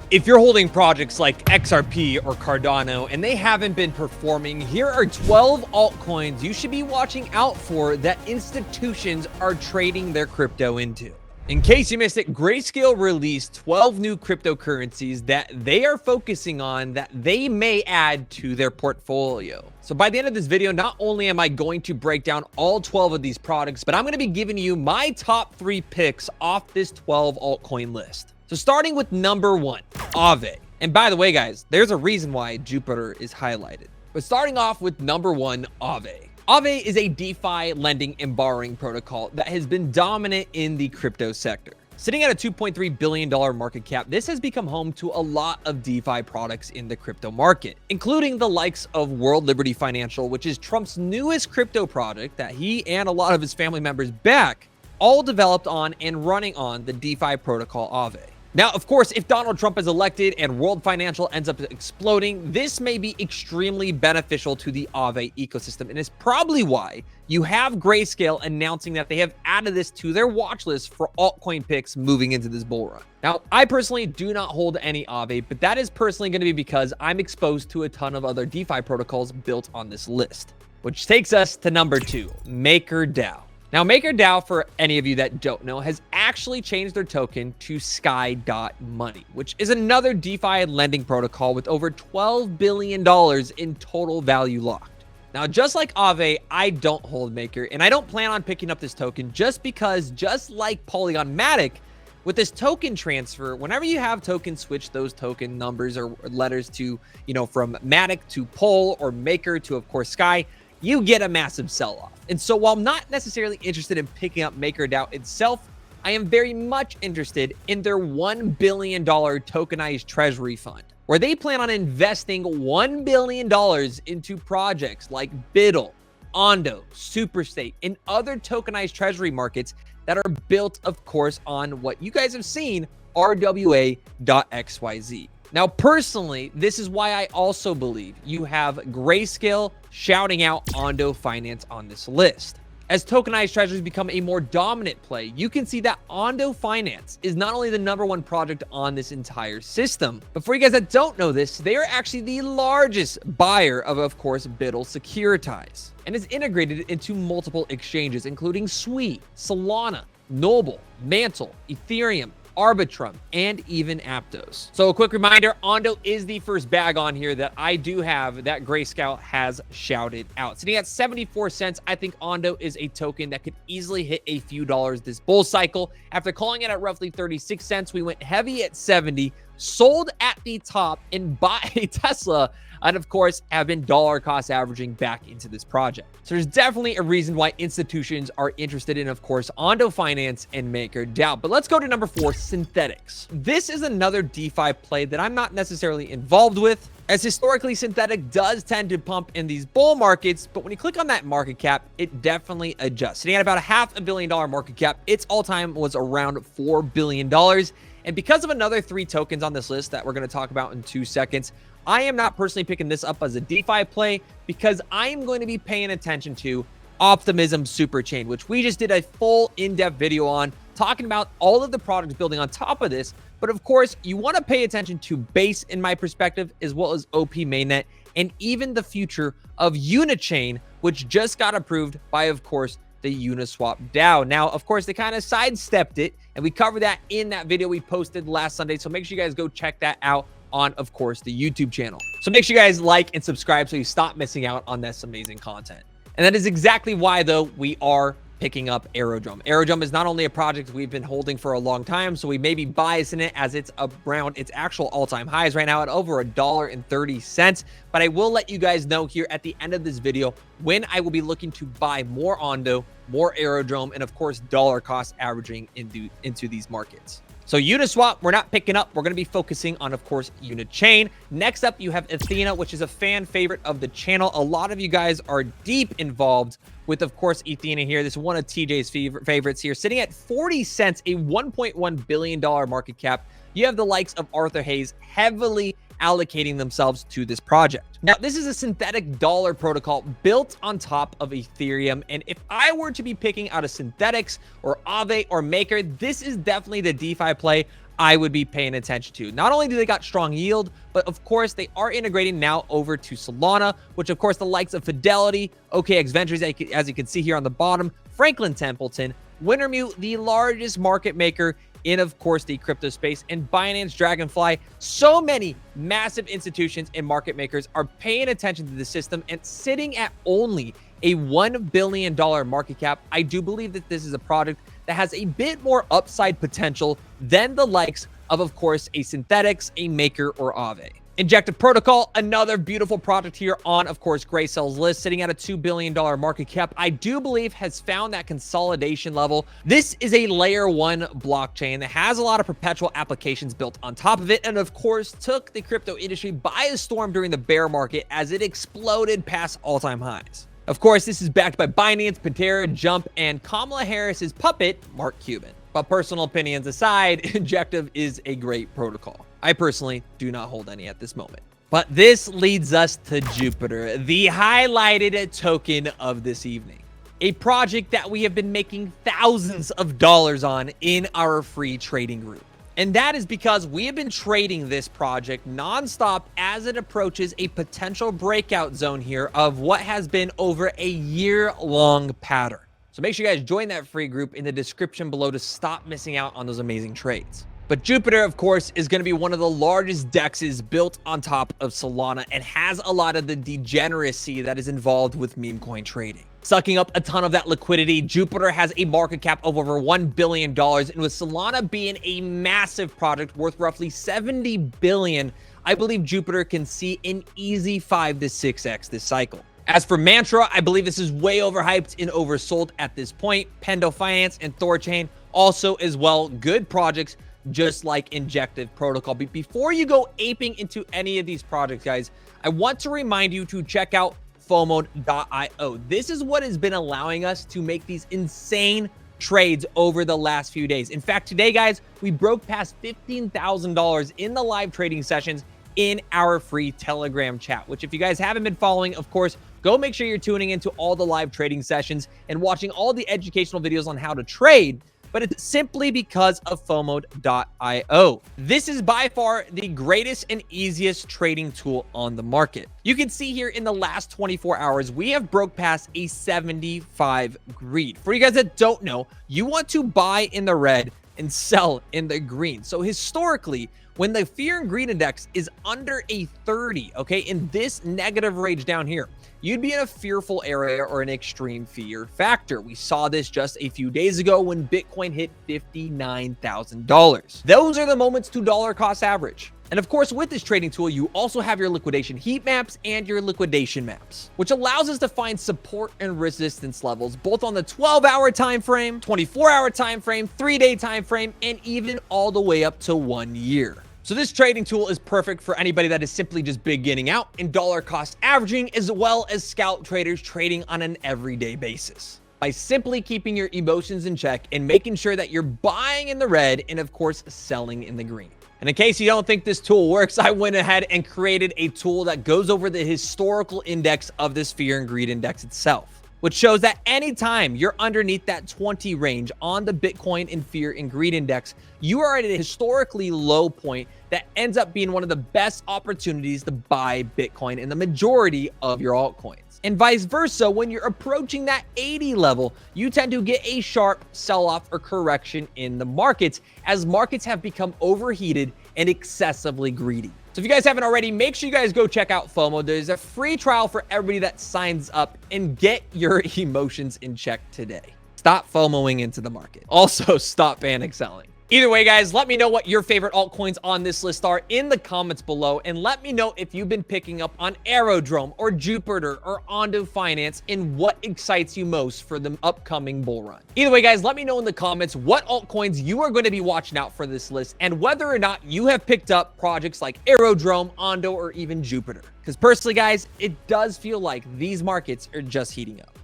If you're holding projects like XRP or Cardano and they haven't been performing, here are 12 altcoins you should be watching out for that institutions are trading their crypto into. In case you missed it, Grayscale released 12 new cryptocurrencies that they are focusing on that they may add to their portfolio. So by the end of this video, not only am I going to break down all 12 of these products, but I'm going to be giving you my top 3 picks off this 12 altcoin list. So starting with number 1, Aave. And by the way, guys, there's a reason why Jupiter is highlighted. But starting off with number 1, Aave. Aave is a DeFi lending and borrowing protocol that has been dominant in the crypto sector. Sitting at a $2.3 billion market cap, this has become home to a lot of DeFi products in the crypto market, including the likes of World Liberty Financial, which is Trump's newest crypto project that he and a lot of his family members back, all developed on and running on the DeFi protocol Aave. Now, of course, if Donald Trump is elected and World Financial ends up exploding, this may be extremely beneficial to the Aave ecosystem, and is probably why you have Grayscale announcing that they have added this to their watch list for altcoin picks moving into this bull run. Now, I personally do not hold any Aave, but that is personally going to be because I'm exposed to a ton of other DeFi protocols built on this list, which takes us to number 2, MakerDAO. Now, MakerDAO, for any of you that don't know, has actually changed their token to Sky.Money, which is another DeFi lending protocol with over $12 billion in total value locked. Now, just like Aave, I don't hold Maker, and I don't plan on picking up this token just because, just like Polygon Matic, with this token transfer, whenever you have tokens switch those token numbers or letters to, from Matic to Pol or Maker to, of course, Sky, you get a massive sell-off. And so while I'm not necessarily interested in picking up MakerDAO itself, I am very much interested in their $1 billion tokenized treasury fund, where they plan on investing $1 billion into projects like Biddle, Ondo, Superstate, and other tokenized treasury markets that are built, of course, on what you guys have seen, RWA.XYZ. Now, personally, this is why I also believe you have Grayscale shouting out Ondo Finance on this list. As tokenized treasuries become a more dominant play, you can see that Ondo Finance is not only the #1 project on this entire system, but for you guys that don't know this, they are actually the largest buyer of course, Biddle Securitize, and is integrated into multiple exchanges, including Sui, Solana, Noble, Mantle, Ethereum, Arbitrum, and even Aptos. So a quick reminder, Ondo is the first bag on here that I do have that Grayscale has shouted out. Sitting at 74 cents, I think Ondo is a token that could easily hit a few dollars this bull cycle. After calling it at roughly 36 cents, we went heavy at 70, sold at the top, and bought a Tesla, and of course have been dollar cost averaging back into this project. So there's definitely a reason why institutions are interested in, of course, Ondo Finance and MakerDAO. But let's go to number 4, Synthetics. This is another DeFi play that I'm not necessarily involved with, as historically Synthetic does tend to pump in these bull markets, but when you click on that market cap, it definitely adjusts. Sitting at about a $500 million market cap, its all-time was around $4 billion. And because of another 3 tokens on this list that we're going to talk about in 2 seconds, I am not personally picking this up as a DeFi play because I am going to be paying attention to Optimism Superchain, which we just did a full in-depth video on, talking about all of the products building on top of this. But of course, you want to pay attention to Base, in my perspective, as well as OP Mainnet, and even the future of Unichain, which just got approved by, of course, the Uniswap DAO. Now, of course, they kind of sidestepped it, and we covered that in that video we posted last Sunday. So make sure you guys go check that out on, of course, the YouTube channel. So make sure you guys like and subscribe so you stop missing out on this amazing content. And that is exactly why, though, we are picking up Aerodrome. Aerodrome is not only a project we've been holding for a long time, so we may be biased in it as it's around its actual all-time highs right now at over $1.30. But I will let you guys know here at the end of this video when I will be looking to buy more Ondo, more Aerodrome, and of course, dollar cost averaging into these markets. So Uniswap, we're not picking up. We're going to be focusing on, of course, Unichain. Next up, you have Athena, which is a fan favorite of the channel. A lot of you guys are deep involved with, of course, Athena here. This is one of TJ's favorites here, sitting at 40 cents, a $1.1 billion market cap. You have the likes of Arthur Hayes heavily allocating themselves to this project. Now, this is a synthetic dollar protocol built on top of Ethereum. And if I were to be picking out a Synthetics or Aave or Maker, this is definitely the DeFi play I would be paying attention to. Not only do they got strong yield, but of course they are integrating now over to Solana, which of course the likes of Fidelity, OKX Ventures, as you can see here on the bottom, Franklin Templeton, Wintermute, the largest market maker in, of course, the crypto space, and Binance, Dragonfly. So many massive institutions and market makers are paying attention to the system, and sitting at only a $1 billion market cap, I do believe that this is a product that has a bit more upside potential than the likes of course, a Synthetics, a Maker, or Aave. Injective Protocol, another beautiful project here on, of course, Grayscale's list, sitting at a $2 billion market cap, I do believe has found that consolidation level. This is a layer 1 blockchain that has a lot of perpetual applications built on top of it, and of course, took the crypto industry by a storm during the bear market as it exploded past all-time highs. Of course, this is backed by Binance, Pantera, Jump, and Kamala Harris's puppet, Mark Cuban. But personal opinions aside, Injective is a great protocol. I personally do not hold any at this moment. But this leads us to Jupiter, the highlighted token of this evening. A project that we have been making thousands of dollars on in our free trading group. And that is because we have been trading this project nonstop as it approaches a potential breakout zone here of what has been over a year-long pattern. So make sure you guys join that free group in the description below to stop missing out on those amazing trades. But Jupiter, of course, is going to be one of the largest dexes built on top of Solana and has a lot of the degeneracy that is involved with meme coin trading. Sucking up a ton of that liquidity, Jupiter has a market cap of over $1 billion, and with Solana being a massive project worth roughly $70 billion, I believe Jupiter can see an easy 5 to 6x this cycle. As for Mantra, I believe this is way overhyped and oversold at this point. Pendo Finance and Thorchain also as well, good projects just like Injective Protocol. But before you go aping into any of these projects, guys, I want to remind you to check out FOMO.io. This is what has been allowing us to make these insane trades over the last few days. In fact, today, guys, we broke past $15,000 in the live trading sessions in our free Telegram chat, which if you guys haven't been following, of course, go make sure you're tuning into all the live trading sessions and watching all the educational videos on how to trade. But it's simply because of FOMO.io. This is by far the greatest and easiest trading tool on the market. You can see here in the last 24 hours, we have broke past a 75 greed. For you guys that don't know, you want to buy in the red and sell in the green. So historically, when the fear and greed index is under a 30, okay, in this negative range down here, you'd be in a fearful area or an extreme fear factor. We saw this just a few days ago when Bitcoin hit $59,000. Those are the moments to dollar cost average. And of course, with this trading tool, you also have your liquidation heat maps and your liquidation maps, which allows us to find support and resistance levels, both on the 12-hour time frame, 24-hour time frame, 3-day time frame, and even all the way up to 1 year. So this trading tool is perfect for anybody that is simply just beginning out in dollar cost averaging, as well as scalp traders trading on an everyday basis. By simply keeping your emotions in check and making sure that you're buying in the red and of course selling in the green. And in case you don't think this tool works, I went ahead and created a tool that goes over the historical index of this fear and greed index itself, which shows that anytime you're underneath that 20 range on the Bitcoin and fear and greed index, you are at a historically low point that ends up being one of the best opportunities to buy Bitcoin in the majority of your altcoins. And vice versa, when you're approaching that 80 level, you tend to get a sharp sell-off or correction in the markets as markets have become overheated and excessively greedy. So if you guys haven't already, make sure you guys go check out FOMO. There's a free trial for everybody that signs up, and get your emotions in check today. Stop FOMOing into the market. Also, stop panic selling. Either way, guys, let me know what your favorite altcoins on this list are in the comments below, and let me know if you've been picking up on Aerodrome or Jupiter or Ondo Finance and what excites you most for the upcoming bull run. Either way, guys, let me know in the comments what altcoins you are going to be watching out for this list and whether or not you have picked up projects like Aerodrome, Ondo, or even Jupiter. Because personally, guys, it does feel like these markets are just heating up.